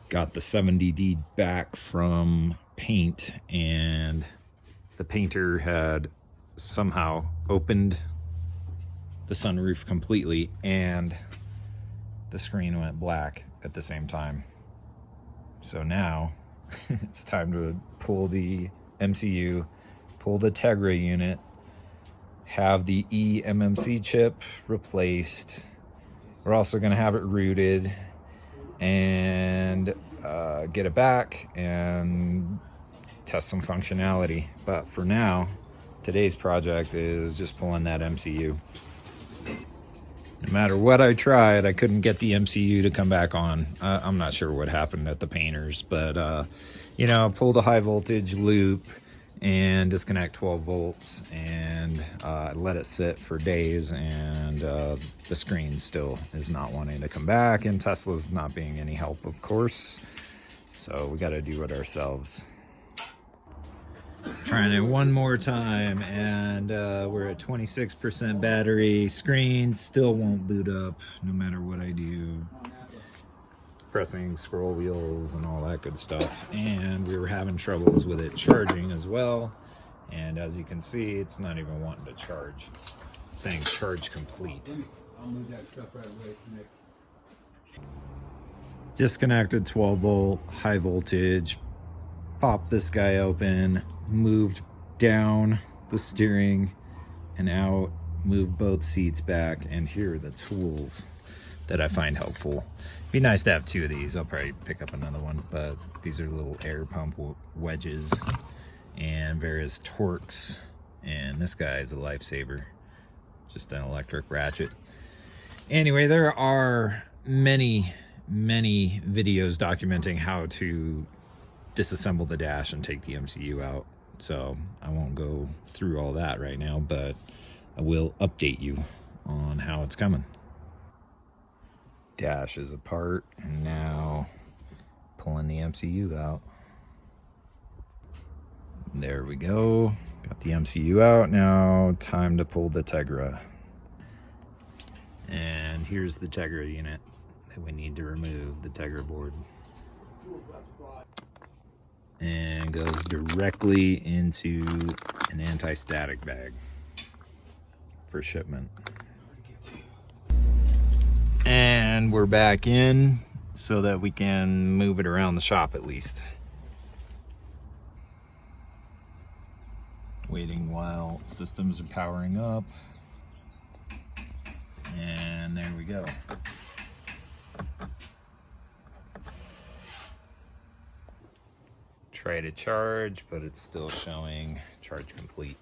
got the 70D back from paint, and the painter had somehow opened the sunroof completely and the screen went black at the same time. So now it's time to pull the MCU, pull the Tegra unit, have the eMMC chip replaced. We're also going to have it rooted and get it back and test some functionality. But for now, today's project is just pulling that MCU. No matter what I tried, I couldn't get the MCU to come back on. I'm not sure what happened at the painters, but you know, pull the high voltage loop and disconnect 12 volts and let it sit for days, and the screen still is not wanting to come back, and Tesla's not being any help, of course, so we got to do it ourselves. Trying it one more time, and we're at 26% battery. Screen still won't boot up no matter what I do. Pressing scroll wheels and all that good stuff, and we were having troubles with it charging as well, and as you can see, it's not even wanting to charge. It's saying charge complete. I'll move that stuff right away, Nick. Disconnected 12 volt high voltage, popped this guy open, moved down the steering and out, moved both seats back, and here are the tools that I find helpful. Be nice to have two of these. I'll probably pick up another one, but these are little air pump wedges and various torques, and this guy is a lifesaver, just an electric ratchet. Anyway, there are many videos documenting how to disassemble the dash and take the MCU out, so I won't go through all that right now, but I will update you on how it's coming. Dash is apart, and now pulling the MCU out. There we go, got the MCU out. Now time to pull the Tegra, and here's the Tegra unit that we need to remove, the Tegra board, and goes directly into an anti-static bag for shipment. And we're back in so that we can move it around the shop at least. Waiting while systems are powering up. And there we go. Try to charge, but it's still showing charge complete.